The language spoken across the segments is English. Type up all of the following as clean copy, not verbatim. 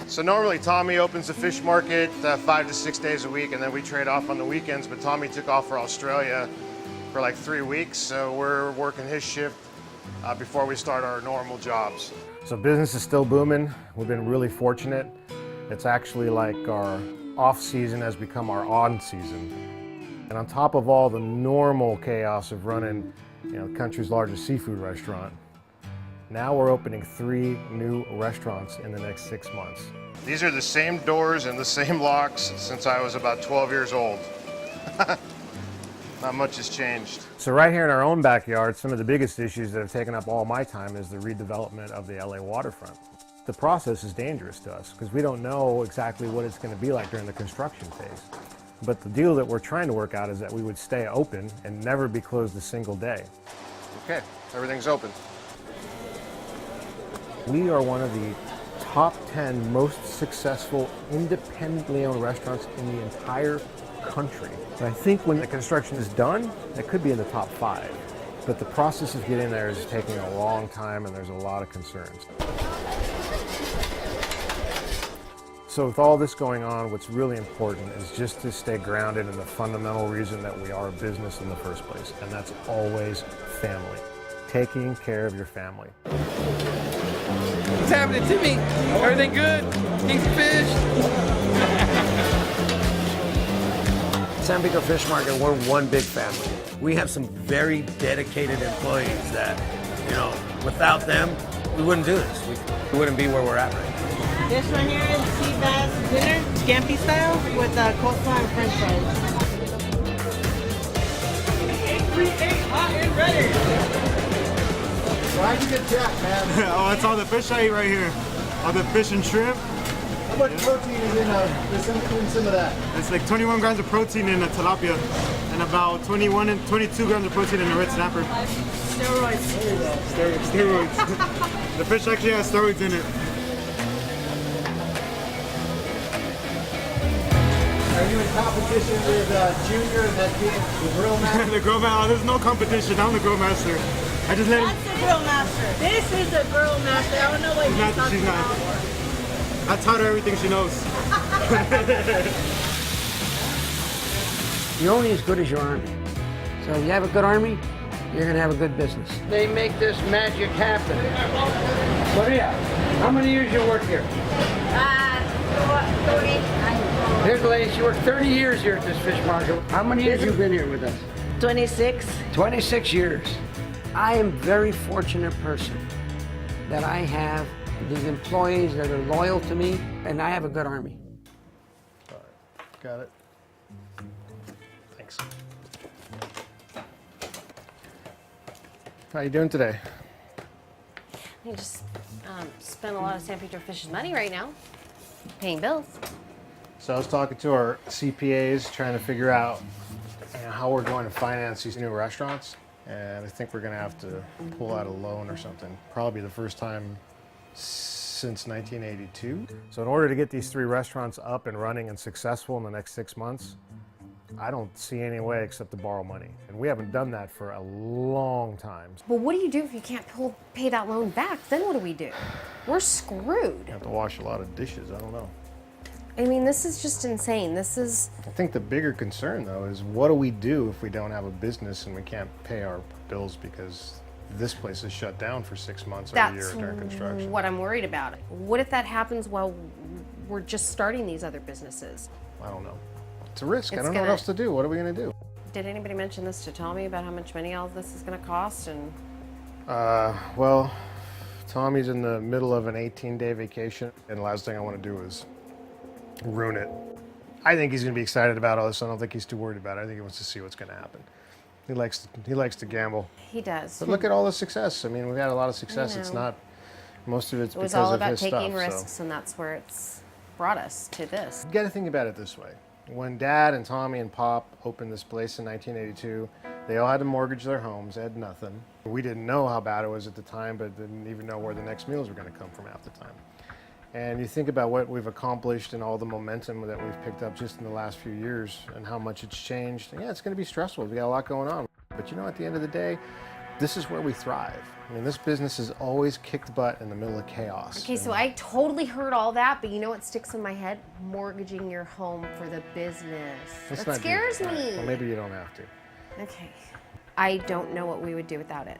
So normally Tommy opens the fish market 5 to 6 days a week, and then we trade off on the weekends, but Tommy took off for Australia for like 3 weeks, so we're working his shift before we start our normal jobs. So business is still booming. We've been really fortunate. It's actually like our off season has become our on season. And on top of all the normal chaos of running, the country's largest seafood restaurant, now we're opening 3 new restaurants in the next 6 months. These are the same doors and the same locks since I was about 12 years old. Not much has changed. So right here in our own backyard, some of the biggest issues that have taken up all my time is the redevelopment of the LA waterfront. The process is dangerous to us because we don't know exactly what it's going to be like during the construction phase. But the deal that we're trying to work out is that we would stay open and never be closed a single day. Okay, everything's open. We are one of the top 10 most successful independently owned restaurants in the entire country. And I think when the construction is done, it could be in the top 5. But the process of getting there is taking a long time, and there's a lot of concerns. So with all this going on, what's really important is just to stay grounded in the fundamental reason that we are a business in the first place, and that's always family. Taking care of your family. What's happening, Timmy? Everything good? Eating fish? San Pedro Fish Market, we're one big family. We have some very dedicated employees that, without them, we wouldn't do this. We wouldn't be where we're at right now. This one here is sea bass dinner, scampi style, with coleslaw and french fries. 838 hot and ready. Why'd you get jacked, man? Oh, it's all the fish I eat right here. All the fish and shrimp. How much protein is in some of that? It's like 21 grams of protein in a tilapia and about 21 and 22 grams of protein in a red snapper. Steroids. There you go. Steroids. The fish actually has steroids in it. Are you in competition with Junior and that kid, the grill master? The grill master. There's no competition. I'm the grill master. I just let him. That's the grill master. This is the grill master. I don't know what he's talking about. I taught her everything she knows. You're only as good as your army. So if you have a good army, you're going to have a good business. They make this magic happen. Maria, how many years you work here? 30. Here's the lady, she worked 30 years here at this fish market. How many years have you been here with us? 26. 26 years. I am a very fortunate person that I have these employees that are loyal to me, and I have a good army. All right, got it. Thanks. How you doing today? I just spend a lot of San Pedro Fish's money right now, paying bills. So I was talking to our CPAs, trying to figure out how we're going to finance these new restaurants. And I think we're going to have to pull out a loan or something. Probably the first time since 1982. So in order to get these 3 restaurants up and running and successful in the next 6 months, I don't see any way except to borrow money. And we haven't done that for a long time. Well, what do you do if you can't pay that loan back? Then what do we do? We're screwed. You have to wash a lot of dishes, I don't know. I mean, this is just insane. This is... I think the bigger concern, though, is what do we do if we don't have a business and we can't pay our bills because this place is shut down for 6 months or a year during construction? That's what I'm worried about. What if that happens while we're just starting these other businesses? I don't know. It's a risk. I don't know what else to do. What are we going to do? Did anybody mention this to Tommy about how much money all of this is going to cost? And well, Tommy's in the middle of an 18-day vacation, and the last thing I want to do is ruin it. I think he's going to be excited about all this. I don't think he's too worried about it. I think he wants to see what's going to happen. He likes to gamble. He does. But look at all the success. I mean, we've had a lot of success. It's not, most of it's because of his stuff. It was all about taking risks, and that's where it's brought us to this. You got to think about it this way. When Dad and Tommy and Pop opened this place in 1982, they all had to mortgage their homes. They had nothing. We didn't know how bad it was at the time, but didn't even know where the next meals were going to come from half the time. And you think about what we've accomplished and all the momentum that we've picked up just in the last few years and how much it's changed. And yeah, it's going to be stressful. We got a lot going on. But you know, at the end of the day, this is where we thrive. I mean, this business has always kicked butt in the middle of chaos. Okay, so I totally heard all that, but you know what sticks in my head? Mortgaging your home for the business. Let's That not do scares that. me. Well, maybe you don't have to. Okay. I don't know what we would do without it,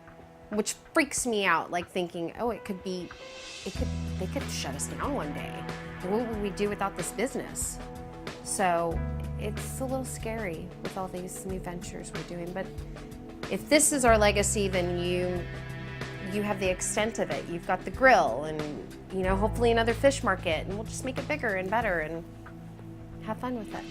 which freaks me out, like thinking, oh, they could shut us down one day. What would we do without this business? So it's a little scary with all these new ventures we're doing, but if this is our legacy, then you have the extent of it. You've got the grill and, you know, hopefully another fish market, and we'll just make it bigger and better and have fun with it.